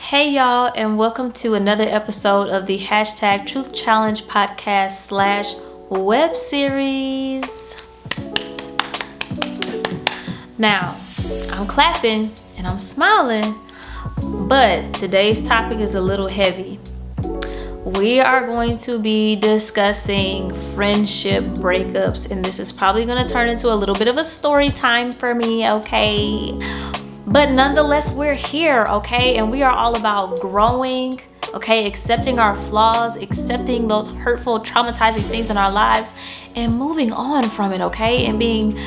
Hey y'all, and welcome to another episode of the hashtag Truth Challenge podcast / web series. Now, I'm clapping and I'm smiling, but today's topic is a little heavy. We are going to be discussing friendship breakups, and this is probably going to turn into a little bit of a story time for me, okay? But nonetheless, we're here, okay? And we are all about growing, okay? Accepting our flaws, accepting those hurtful, traumatizing things in our lives, and moving on from it, okay? And being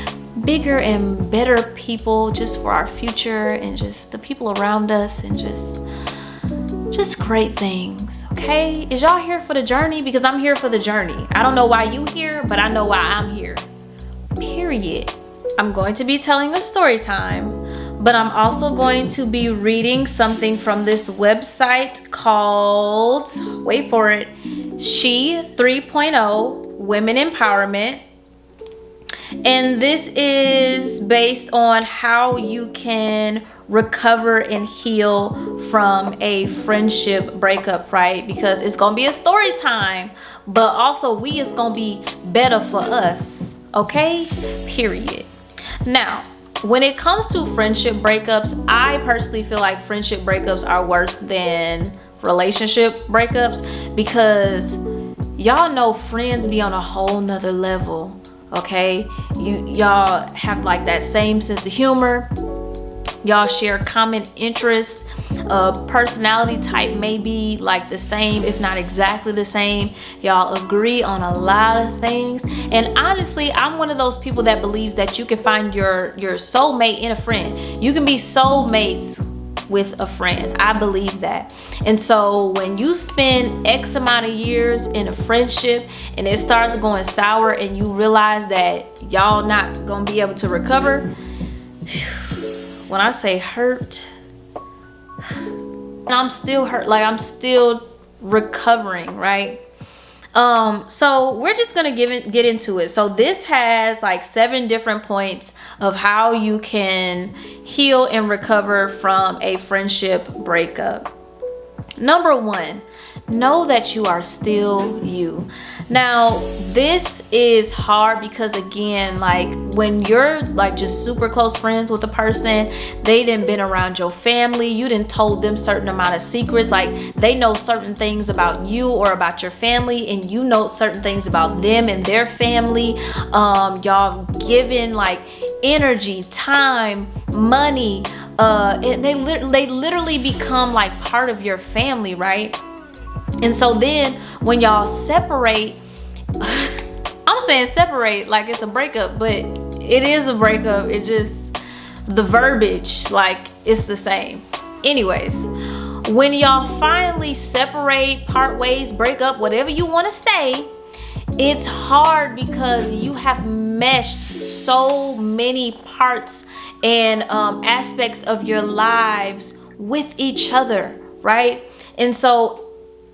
bigger and better people just for our future and just the people around us and just great things, okay? Is y'all here for the journey? Because I'm here for the journey. I don't know why you here, but I know why I'm here. Period. I'm going to be telling a story time. But I'm also going to be reading something from this website called, wait for it, She 3.0 Women Empowerment. And this is based on how you can recover and heal from a friendship breakup, right? Because it's going to be a story time, but also it's going to be better for us, okay? Period. Now, when it comes to friendship breakups, I personally feel like friendship breakups are worse than relationship breakups because y'all know friends be on a whole nother level, okay? Y'all have like that same sense of humor. Y'all share common interests. Personality type may be like the same, if not exactly the same. Y'all agree on a lot of things. And honestly, I'm one of those people that believes that you can find your soulmate in a friend. You can be soulmates with a friend. I believe that. And so when you spend X amount of years in a friendship and it starts going sour and you realize that y'all not gonna be able to recover, when I say hurt, and I'm still hurt, like I'm still recovering, right? So we're just gonna get into it. So this has like 7 different points of how you can heal and recover from a friendship breakup. Number 1, know that you are still you. Now, this is hard because again, like when you're like just super close friends with a person, they done been around your family, you done told them certain amount of secrets, like they know certain things about you or about your family, and you know certain things about them and their family. Y'all given like energy, time, money, and they literally become like part of your family, right? And so then when y'all separate, I'm saying separate like it's a breakup, but it is a breakup. It just, the verbiage, like it's the same. Anyways, when y'all finally separate, part ways, break up, whatever you want to say, it's hard because you have meshed so many parts and aspects of your lives with each other, right? And so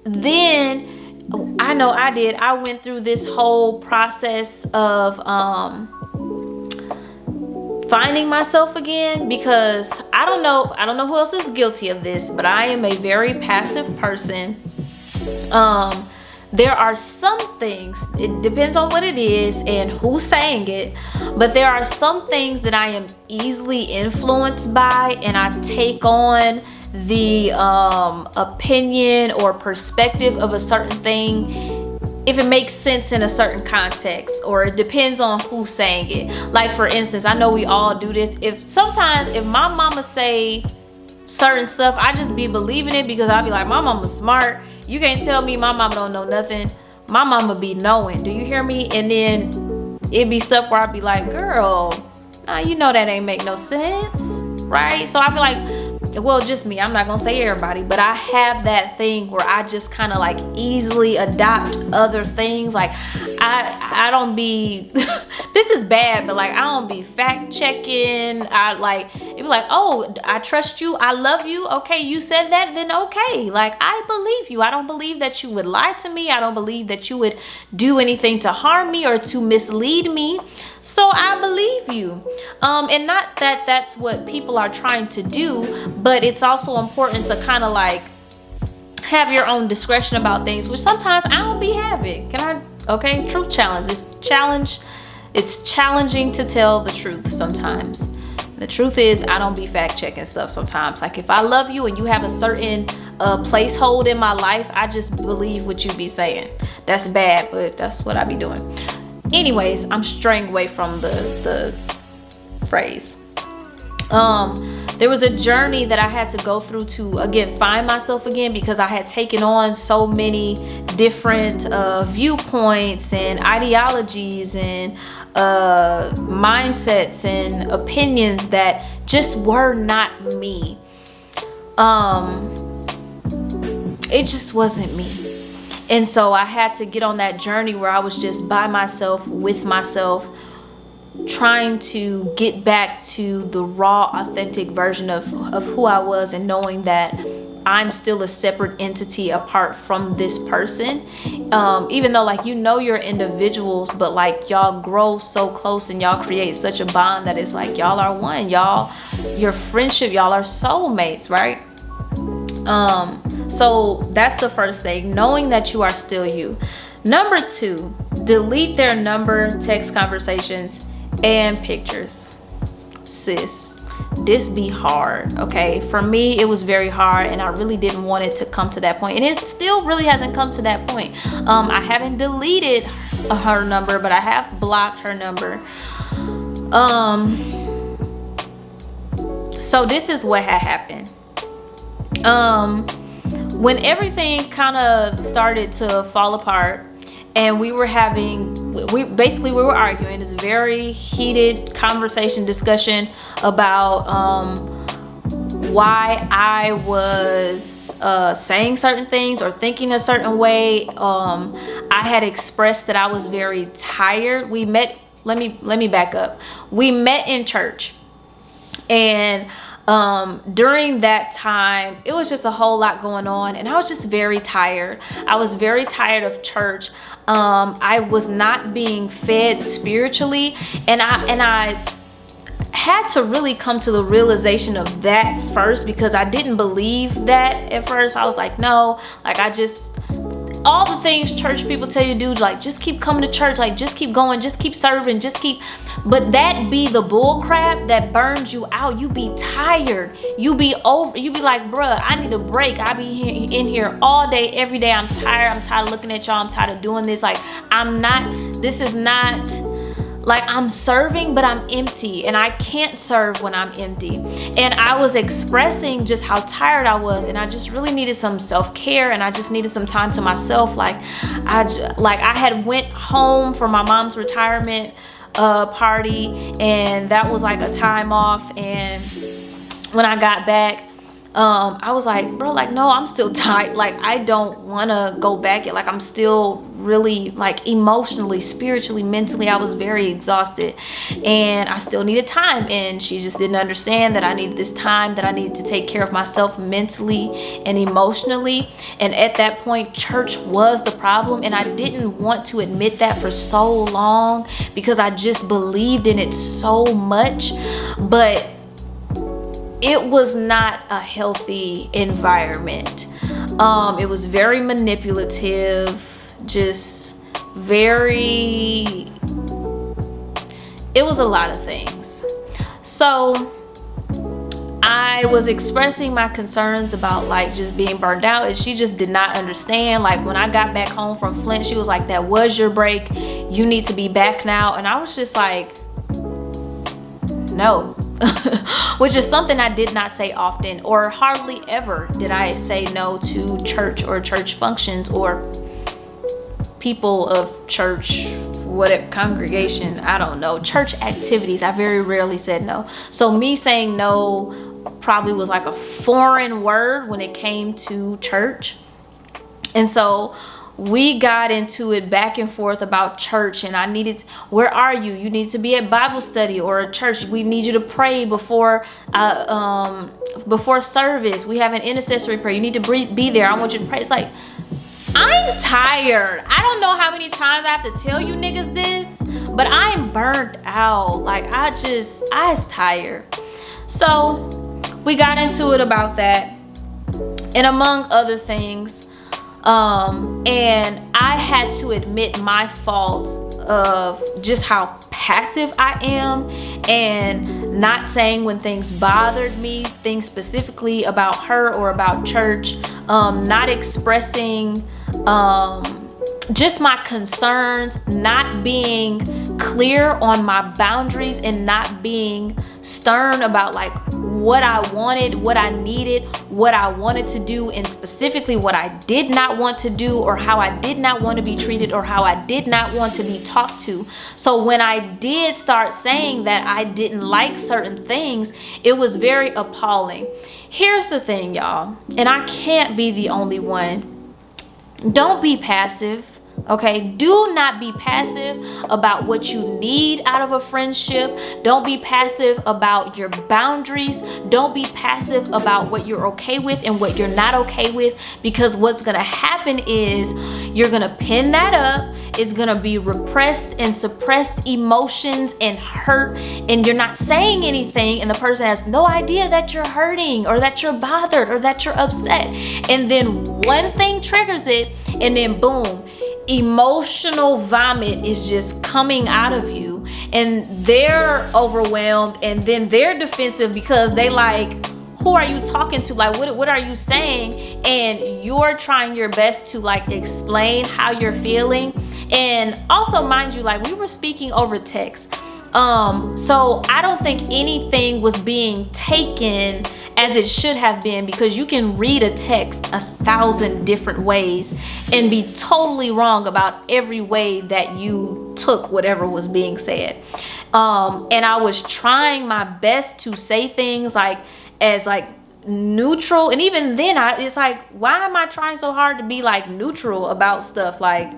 then I know I went through this whole process of finding myself again, because I don't know who else is guilty of this, but I am a very passive person. There are some things, it depends on what it is and who's saying it, but there are some things that I am easily influenced by, and I take on the opinion or perspective of a certain thing if it makes sense in a certain context, or it depends on who's saying it. Like for instance, I know we all do this. If my mama say certain stuff, I just be believing it because I'll be like, my mama's smart. You can't tell me my mama don't know nothing. My mama be knowing. Do you hear me? And then it be stuff where I be like, girl, nah, you know that ain't make no sense, right? So I feel like, well, just me, I'm not gonna say everybody, but I have that thing where I just kind of like easily adopt other things. Like I don't be this is bad, but like I don't be fact checking. I like it be like, oh, I trust you, I love you, okay, you said that, then okay, like I believe you. I don't believe that you would lie to me. I don't believe that you would do anything to harm me or to mislead me, so I believe you. And not that that's what people are trying to do, but it's also important to kind of like have your own discretion about things, which sometimes I don't be having. Okay, truth challenge. It's challenging to tell the truth sometimes. The truth is, I don't be fact checking stuff sometimes. Like if I love you and you have a certain placehold in my life, I just believe what you be saying. That's bad, but that's what I be doing. Anyways, I'm straying away from the phrase. There was a journey that I had to go through to again find myself again, because I had taken on so many different viewpoints and ideologies and mindsets and opinions that just were not me. It just wasn't me. And so I had to get on that journey where I was just by myself, with myself, trying to get back to the raw, authentic version of who I was, and knowing that I'm still a separate entity apart from this person. Even though like you're individuals, but like y'all grow so close and y'all create such a bond that it's like y'all are one. Your friendship, y'all are soulmates, right? So that's the first thing, knowing that you are still you. Number 2, delete their number, text conversations, and pictures. Sis, this be hard, okay? For me, it was very hard, and I really didn't want it to come to that point, and it still really hasn't come to that point. I haven't deleted her number, but I have blocked her number. So this is what had happened. When everything kind of started to fall apart, and we were arguing. It's a very heated conversation, discussion about why I was saying certain things or thinking a certain way. I had expressed that I was very tired. We met, let me back up. We met in church, and during that time, it was just a whole lot going on, and I was just very tired. I was very tired of church. I was not being fed spiritually, and I had to really come to the realization of that first, because I didn't believe that at first. I was like, no, like all the things church people tell you to do, like just keep coming to church, like just keep going, just keep serving, but that be the bull crap that burns you out. You be tired, you be like, bruh, I need a break. I be in here all day, every day. I'm tired of looking at y'all. I'm tired of doing this. Like this is not like I'm serving, but I'm empty, and I can't serve when I'm empty. And I was expressing just how tired I was, and I just really needed some self-care, and I just needed some time to myself. Like I had went home for my mom's retirement party, and that was like a time off. And when I got back, I was like, bro, like, no, I'm still tired. Like, I don't want to go back yet. Like, I'm still really, like, emotionally, spiritually, mentally, I was very exhausted, and I still needed time. And she just didn't understand that I needed this time, that I needed to take care of myself mentally and emotionally. And at that point, church was the problem, and I didn't want to admit that for so long, because I just believed in it so much. But it was not a healthy environment. It was very manipulative, just very, it was a lot of things. So I was expressing my concerns about like just being burned out, and she just did not understand. Like when I got back home from Flint, she was like, that was your break, you need to be back now. And I was just like, no. Which is something I did not say often, or hardly ever did I say no to church or church functions or people of church, what congregation, I don't know, church activities. I very rarely said no. So me saying no probably was like a foreign word when it came to church. And so we got into it back and forth about church, and I needed, where are you? You need to be at Bible study or a church. We need you to pray before service. We have an intercessory prayer. You need to be there. I want you to pray. It's like, I'm tired. I don't know how many times I have to tell you niggas this, but I'm burnt out. Like, I was tired. So we got into it about that, and among other things. And I had to admit my fault of just how passive I am, and not saying when things bothered me, things specifically about her or about church, not expressing just my concerns, not being clear on my boundaries, and not being stern about like what I wanted, what I needed, what I wanted to do, and specifically what I did not want to do, or how I did not want to be treated, or how I did not want to be talked to. So when I did start saying that I didn't like certain things, it was very appalling. Here's the thing, y'all, and I can't be the only one. Don't be passive. Okay, do not be passive about what you need out of a friendship. Don't be passive about your boundaries. Don't be passive about what you're okay with and what you're not okay with, because what's gonna happen is you're gonna pin that up. It's gonna be repressed and suppressed emotions and hurt, and you're not saying anything, and the person has no idea that you're hurting or that you're bothered or that you're upset. And then one thing triggers it, and then boom, emotional vomit is just coming out of you, and they're overwhelmed, and then they're defensive because they like, who are you talking to? Like, what are you saying? And you're trying your best to like explain how you're feeling. And also, mind you, like, we were speaking over text. So I don't think anything was being taken as it should have been, because you can read a text 1,000 different ways and be totally wrong about every way that you took whatever was being said. And I was trying my best to say things like as like neutral, and even then it's like, why am I trying so hard to be like neutral about stuff? Like,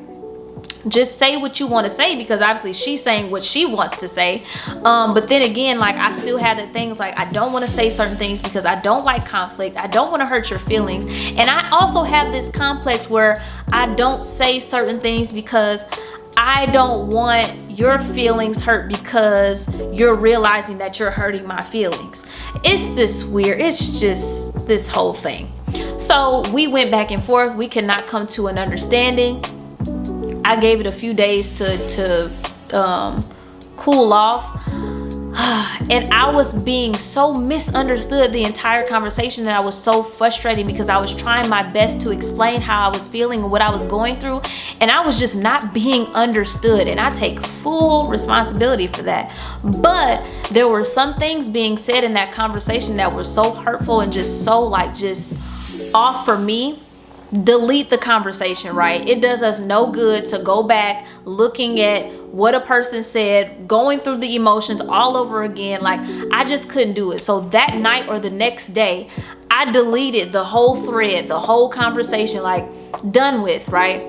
just say what you want to say, because obviously she's saying what she wants to say. But then again, like, I still had the things like, I don't want to say certain things because I don't like conflict. I don't want to hurt your feelings. And I also have this complex where I don't say certain things because I don't want your feelings hurt, because you're realizing that you're hurting my feelings. It's just weird. It's just this whole thing. So we went back and forth. We could not come to an understanding. I gave it a few days to cool off. And I was being so misunderstood the entire conversation that I was so frustrated, because I was trying my best to explain how I was feeling and what I was going through, and I was just not being understood, and I take full responsibility for that. But there were some things being said in that conversation that were so hurtful and just so like just off for me. Delete the conversation, right? It does us no good to go back looking at what a person said, going through the emotions all over again. Like, I just couldn't do it. So that night or the next day, I deleted the whole thread, the whole conversation, like, done with, right?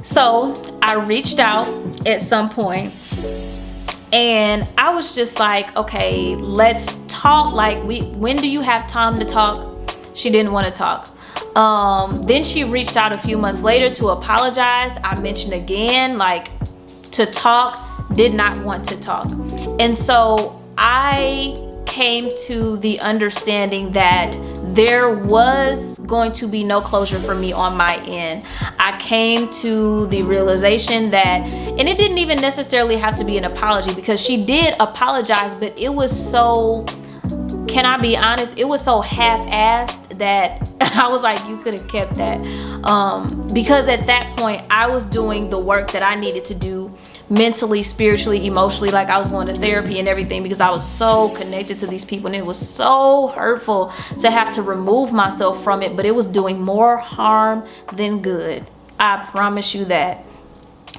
So I reached out at some point, and I was just like, okay, let's talk. Like, when do you have time to talk? She didn't want to talk. Then she reached out a few months later to apologize. I mentioned again, like, to talk, did not want to talk. And so I came to the understanding that there was going to be no closure for me on my end. I came to the realization that, and it didn't even necessarily have to be an apology, because she did apologize, but it was so, can I be honest, it was so half-assed that I was like, you could have kept that. Because at that point, I was doing the work that I needed to do mentally, spiritually, emotionally. Like, I was going to therapy and everything, because I was so connected to these people, and it was so hurtful to have to remove myself from it, but it was doing more harm than good. I promise you that.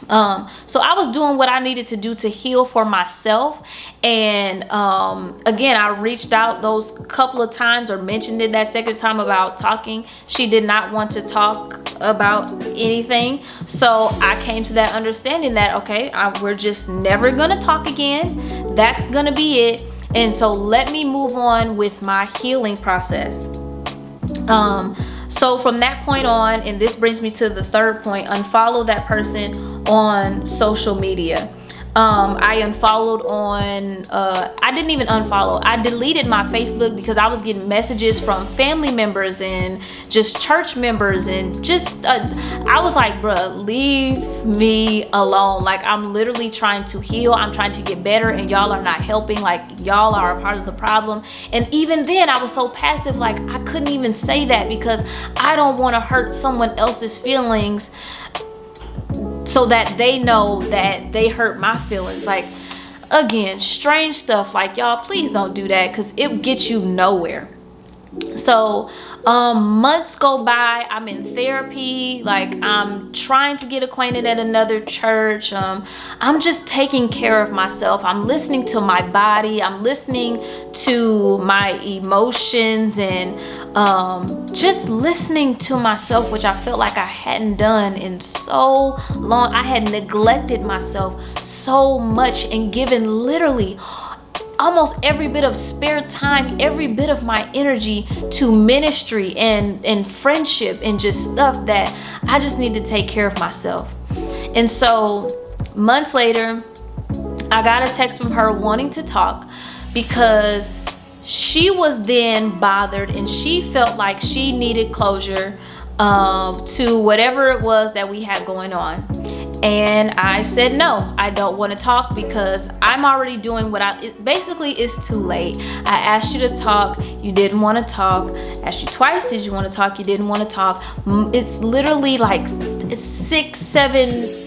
So I was doing what I needed to do to heal for myself. And again, I reached out those couple of times, or mentioned it that second time about talking. She did not want to talk about anything. So I came to that understanding that, okay, we're just never gonna talk again. That's gonna be it. And so let me move on with my healing process. So from that point on, and this brings me to the third point, unfollow that person on social media. I unfollowed on, I didn't even unfollow. I deleted my Facebook because I was getting messages from family members and just church members, and just, I was like, bruh, leave me alone. Like, I'm literally trying to heal. I'm trying to get better, and y'all are not helping. Like, y'all are a part of the problem. And even then, I was so passive, like, I couldn't even say that because I don't want to hurt someone else's feelings so that they know that they hurt my feelings. Like, again, strange stuff. Like, y'all, please don't do that, because it gets you nowhere. So months go by. I'm in therapy. Like, I'm trying to get acquainted at another church. I'm just taking care of myself. I'm listening to my body. I'm listening to my emotions, and just listening to myself, which I felt like I hadn't done in so long. I had neglected myself so much and given literally almost every bit of spare time, every bit of my energy to ministry and friendship, and just stuff that I just need to take care of myself. And so months later, I got a text from her wanting to talk, because she was then bothered and she felt like she needed closure to whatever it was that we had going on. And I said, no, I don't want to talk, because I'm already doing basically it's too late. I asked you to talk, you didn't want to talk. Asked you twice, did you want to talk? You didn't want to talk. It's literally like it's 6, 7,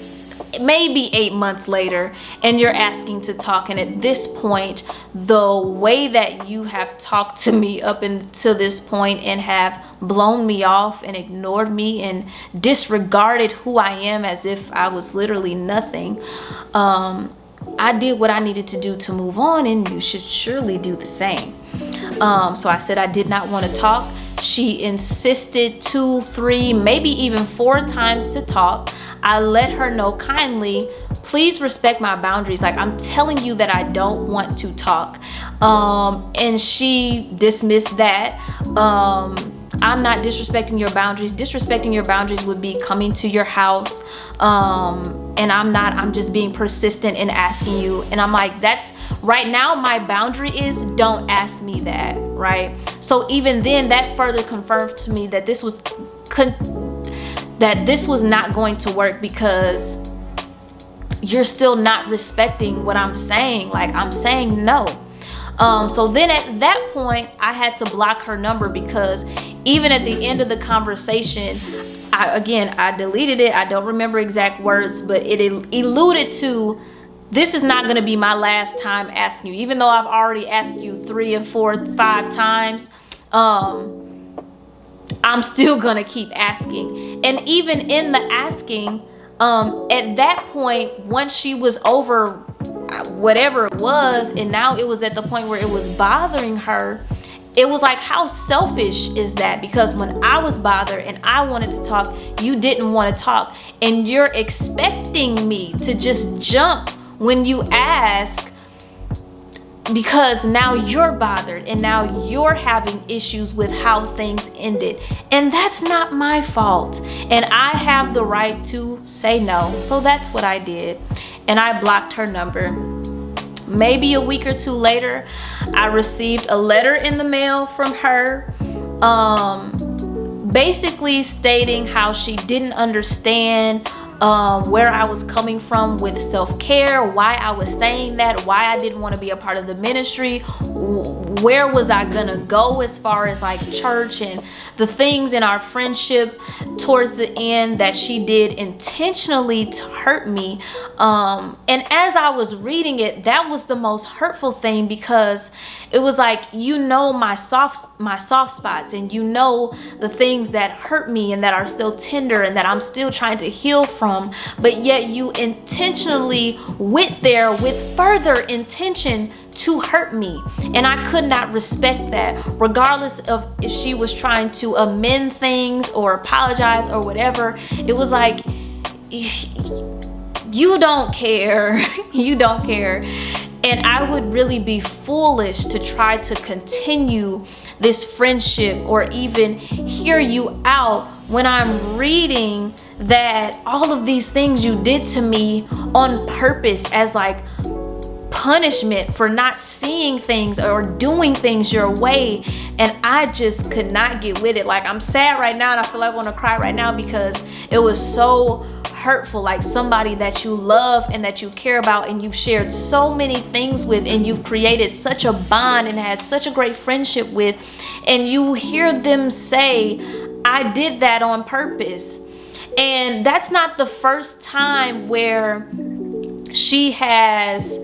maybe 8 months later, and you're asking to talk. And at this point, the way that you have talked to me up until this point, and have blown me off and ignored me and disregarded who I am as if I was literally nothing, I did what I needed to do to move on, and you should surely do the same. So I said I did not want to talk. She insisted 2, 3, maybe even 4 times to talk. I let her know kindly, please respect my boundaries. Like, I'm telling you that I don't want to talk. And she dismissed that. I'm not disrespecting your boundaries. Disrespecting your boundaries would be coming to your house. And I'm just being persistent in asking you. And I'm like, that's right now, my boundary is don't ask me that, right? So even then, that further confirmed to me that this was not going to work, because you're still not respecting what I'm saying. Like, I'm saying no. So then at that point, I had to block her number, because even at the end of the conversation, I deleted it. I don't remember exact words, but it alluded to, this is not going to be my last time asking you. Even though I've already asked you 3 and 4, 5 times, I'm still gonna keep asking. And even in the asking, at that point, once she was over whatever it was, and now it was at the point where it was bothering her, it was like, how selfish is that? Because when I was bothered and I wanted to talk, you didn't want to talk. And you're expecting me to just jump when you ask, because now you're bothered and now you're having issues with how things ended. And that's not my fault. And I have the right to say no. So that's what I did. And I blocked her number. Maybe a week or 2 later, I received a letter in the mail from her, basically stating how she didn't understand where I was coming from with self-care, why I was saying that, why I didn't want to be a part of the ministry, where was I gonna go as far as like church, and the things in our friendship towards the end that she did intentionally to hurt me. And as I was reading it, that was the most hurtful thing, because it was like, you know, my soft spots, and you know the things that hurt me and that are still tender and that I'm still trying to heal from. from, but yet you intentionally went there with further intention to hurt me. And I could not respect that, regardless of if she was trying to amend things or apologize or whatever. It was like, you don't care. You don't care. And I would really be foolish to try to continue this friendship or even hear you out when I'm reading that all of these things you did to me on purpose as like punishment for not seeing things or doing things your way. And I just could not get with it. Like, I'm sad right now and I feel like I want to cry right now because it was so hurtful. Like, somebody that you love and that you care about and you've shared so many things with and you've created such a bond and had such a great friendship with, and you hear them say, I did that on purpose. And that's not the first time where she has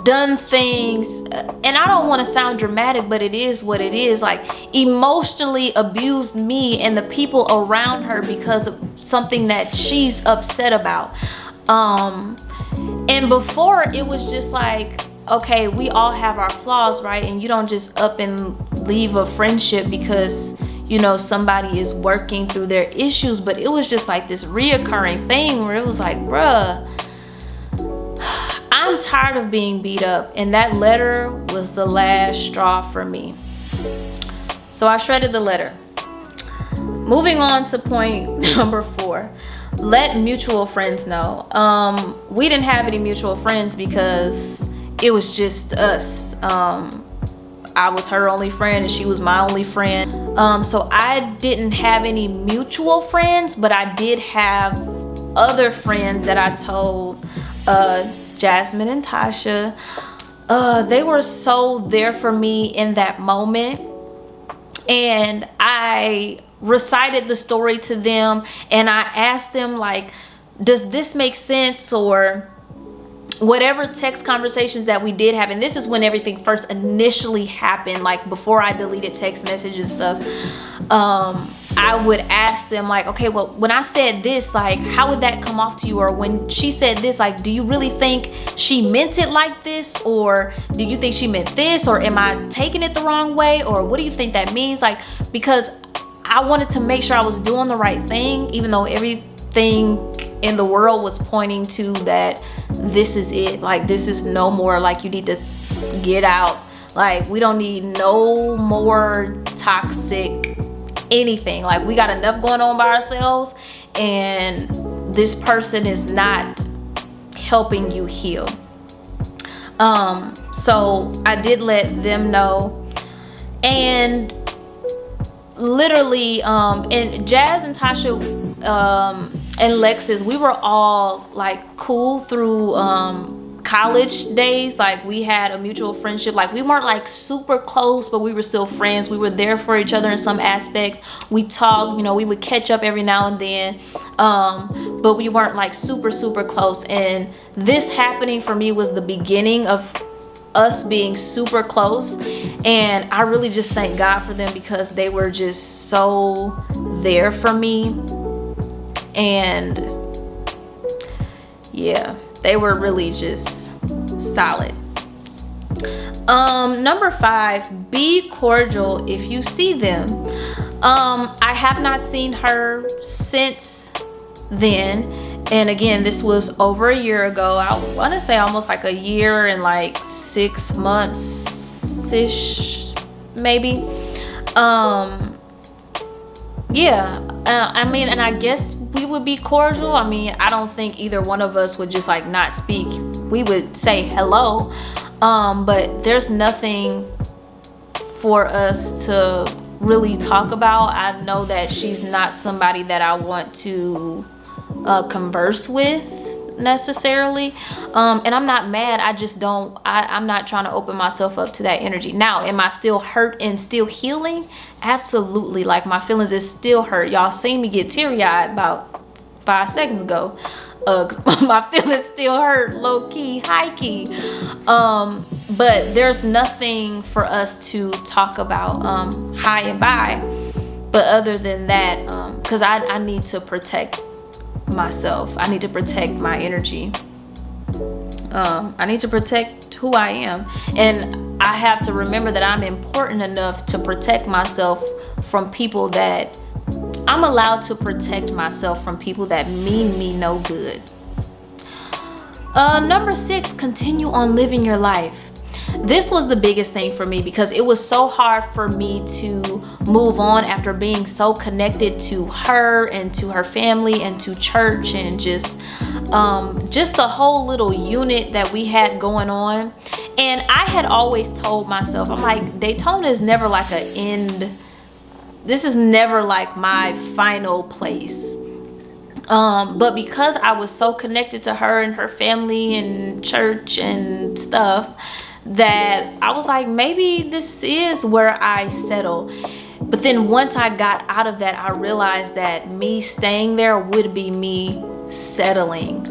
done things, and I don't want to sound dramatic, but it is what it is, like emotionally abused me and the people around her because of something that she's upset about. And before, it was just like, okay, we all have our flaws, right? And you don't just up and leave a friendship because, you know, somebody is working through their issues. But it was just like this reoccurring thing where it was like, bruh, I'm tired of being beat up. And that letter was the last straw for me. So I shredded the letter. Moving on to point number 4. Let mutual friends know. We didn't have any mutual friends because it was just us. I was her only friend and she was my only friend. So I didn't have any mutual friends, but I did have other friends that I told, Jasmine and Tasha. They were so there for me in that moment. And I recited the story to them and I asked them, like, does this make sense? Or whatever text conversations that we did have. And this is when everything first initially happened, like before I deleted text messages and stuff. I would ask them, like, okay, well, when I said this, like, how would that come off to you? Or when she said this, like, do you really think she meant it like this? Or do you think she meant this? Or am I taking it the wrong way? Or what do you think that means? Like, because I wanted to make sure I was doing the right thing, even though everything in the world was pointing to that this is it. Like, this is no more. Like, you need to get out. Like, we don't need no more toxic anything. Like, we got enough going on by ourselves, and this person is not helping you heal. So I did let them know. And literally, and Jazz and Tasha and Lexus, we were all like cool through college days. Like, we had a mutual friendship. Like, we weren't like super close, but we were still friends. We were there for each other in some aspects. We talked, you know, we would catch up every now and then, but we weren't like super close. And this happening for me was the beginning of us being super close. And I really just thank God for them because they were just so there for me. And yeah, they were really just solid. Number 5, be cordial if you see them. I have not seen her since then. And again, this was over a year ago. I want to say almost like a year and like 6 months ish, maybe. Yeah, I mean, and I guess we would be cordial. I mean, I don't think either one of us would just like not speak. We would say hello, but there's nothing for us to really talk about. I know that she's not somebody that I want to converse with necessarily, and I'm not mad. I just don't, I'm not trying to open myself up to that energy. Now, am I still hurt and still healing? Absolutely. Like, my feelings is still hurt. Y'all seen me get teary-eyed about 5 seconds ago. My feelings still hurt, low-key, high-key, but there's nothing for us to talk about high and by. But other than that, because I need to protect myself. I need to protect my energy. I need to protect who I am. And I have to remember that I'm important enough to protect myself from people that I'm allowed to protect myself from people that mean me no good. Number 6, continue on living your life. This was the biggest thing for me because it was so hard for me to move on after being so connected to her and to her family and to church and just the whole little unit that we had going on. And I had always told myself, I'm like, Daytona is never like an end. This is never like my final place. But because I was so connected to her and her family and church and stuff, that I was like, maybe this is where I settle. But then once I got out of that, I realized that me staying there would be me settling,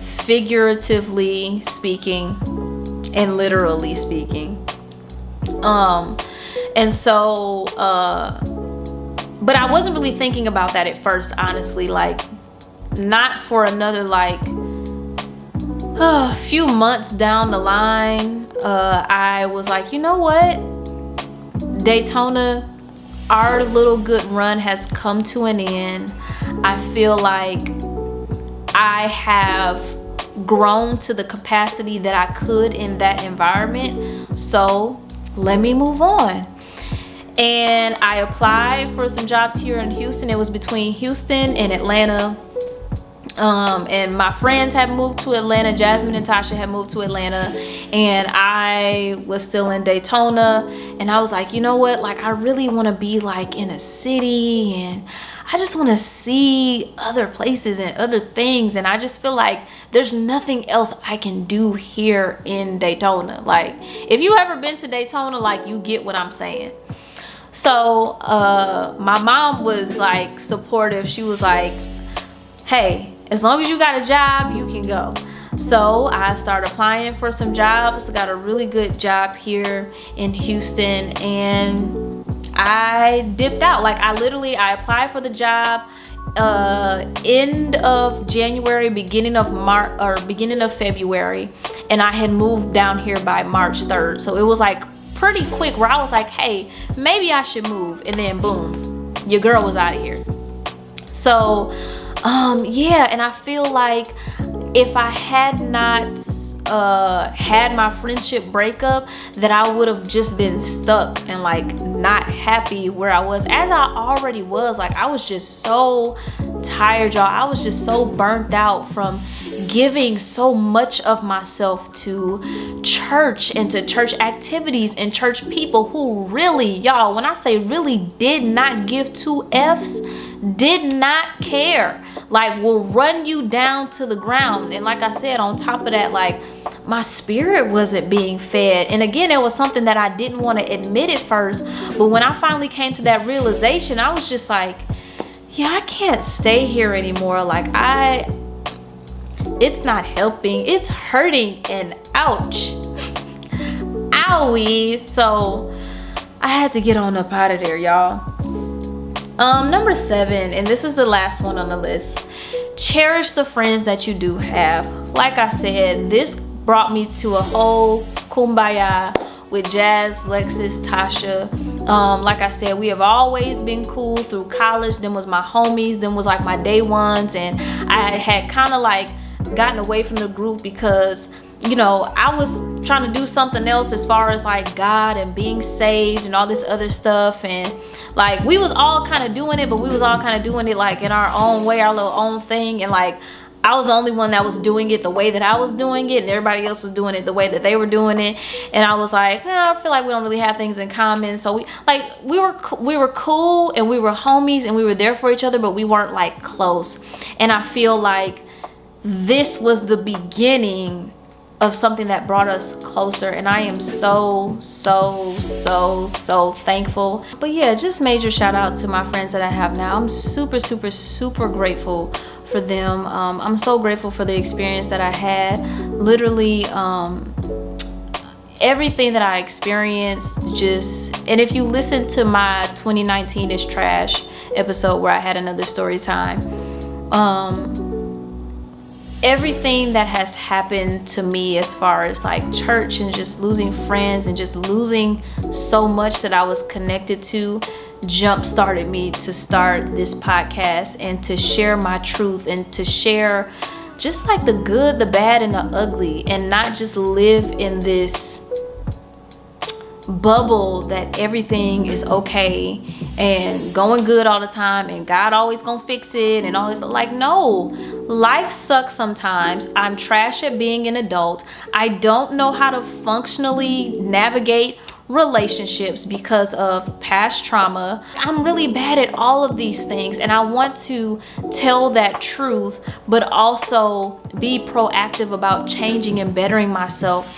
figuratively speaking and literally speaking. And so but I wasn't really thinking about that at first, honestly. Like, not for another like a few months down the line, I was like, you know what, Daytona, our little good run has come to an end. I feel like I have grown to the capacity that I could in that environment, so let me move on. And I applied for some jobs here in Houston. It was between Houston and Atlanta. And my friends had moved to Atlanta. Jasmine and Tasha had moved to Atlanta, and I was still in Daytona. And I was like, you know what, like, I really want to be like in a city, and I just want to see other places and other things. And I just feel like there's nothing else I can do here in Daytona. Like, if you ever been to Daytona, like, you get what I'm saying. So my mom was like supportive. She was like, hey, as long as you got a job, you can go. So I started applying for some jobs. Got a really good job here in Houston, and I dipped out. Like, I applied for the job end of January, beginning of March, or beginning of February, and I had moved down here by March 3rd. So it was like pretty quick where I was like, hey, maybe I should move. And then boom, your girl was out of here. So yeah, and I feel like if I had not had my friendship breakup, that I would have just been stuck and like not happy where I was, as I already was. Like, I was just so tired, y'all. I was just so burnt out from giving so much of myself to church and to church activities and church people who really, y'all, when I say really, did not give 2 F's, did not care, like, will run you down to the ground. And like I said, on top of that, like, my spirit wasn't being fed. And again, it was something that I didn't want to admit at first, but when I finally came to that realization, I was just like, yeah, I can't stay here anymore. Like, it's not helping, it's hurting, and ouch, owie. So I had to get on up out of there, y'all. Number 7, and this is the last one on the list. Cherish the friends that you do have. Like I said, this brought me to a whole kumbaya with Jazz, Lexus, Tasha. Like I said, we have always been cool through college. Them was my homies. Them was like my day ones. And I had kind of like gotten away from the group because, you know, I was trying to do something else as far as like God and being saved and all this other stuff. And like, we was all kind of doing it, but we was all kind of doing it like in our own way, our little own thing. And like, I was the only one that was doing it the way that I was doing it, and everybody else was doing it the way that they were doing it. And I was like, I feel like we don't really have things in common. So we were cool, and we were homies, and we were there for each other, but we weren't like close. And I feel like this was the beginning of something that brought us closer, and I am so thankful. But yeah, just major shout out to my friends that I have now. I'm super grateful for them. I'm so grateful for the experience that I had. Literally, everything that I experienced, and if you listen to my 2019 is trash episode where I had another story time, everything that has happened to me as far as like church and just losing friends and just losing so much that I was connected to jump started me to start this podcast and to share my truth and to share just like the good, the bad, and the ugly, and not just live in this bubble that everything is okay and going good all the time and God always gonna fix it and all this. Like, no, life sucks sometimes. I'm trash at being an adult. I don't know how to functionally navigate relationships because of past trauma. I'm really bad at all of these things, and I want to tell that truth, but also be proactive about changing and bettering myself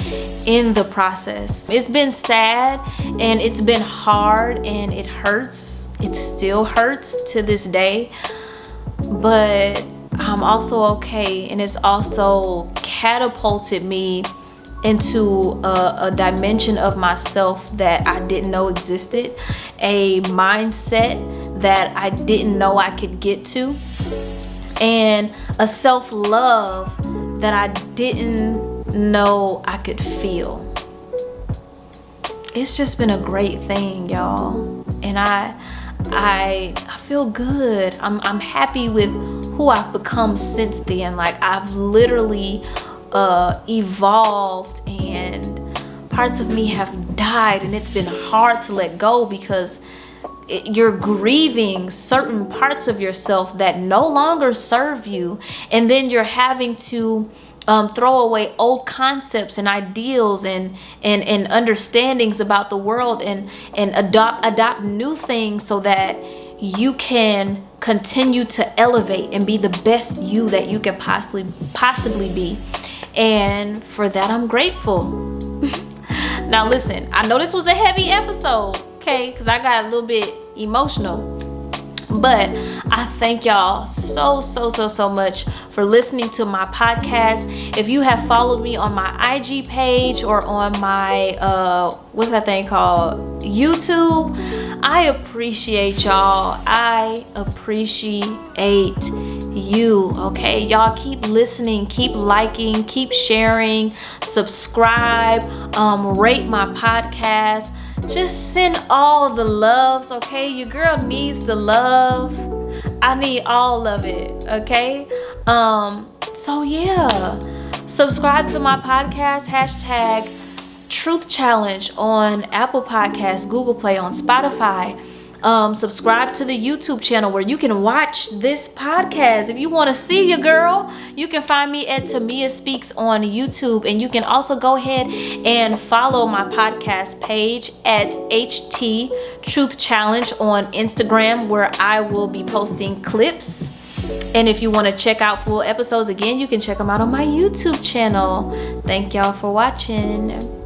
in the process. It's been sad and it's been hard and it hurts. It still hurts to this day, but I'm also okay, and it's also catapulted me into a dimension of myself that I didn't know existed, a mindset that I didn't know I could get to, and a self-love that I didn't know I could feel. It's just been a great thing, y'all, and I feel good. I'm happy with who I've become since then. Like, I've literally evolved, and parts of me have died, and it's been hard to let go because you're grieving certain parts of yourself that no longer serve you, and then you're having to throw away old concepts and ideals and understandings about the world and adopt new things so that you can continue to elevate and be the best you that you can possibly be. And for that, I'm grateful. Now listen, I know this was a heavy episode, okay, because I got a little bit emotional, but I thank y'all so much for listening to my podcast. If you have followed me on my IG page or on my what's that thing called, YouTube, I appreciate y'all. I appreciate you, okay? Y'all keep listening, keep liking, keep sharing, subscribe, rate my podcast. Just send all the loves, okay? Your girl needs the love. I need all of it, okay? So yeah, subscribe to my podcast, hashtag Truth Challenge on Apple Podcasts, Google Play, on Spotify. Subscribe to the YouTube channel where you can watch this podcast. If you want to see your girl, you can find me at Tamia Speaks on YouTube, and you can also go ahead and follow my podcast page at HT Truth Challenge on Instagram, where I will be posting clips. And if you want to check out full episodes, again, you can check them out on my YouTube channel. Thank y'all for watching.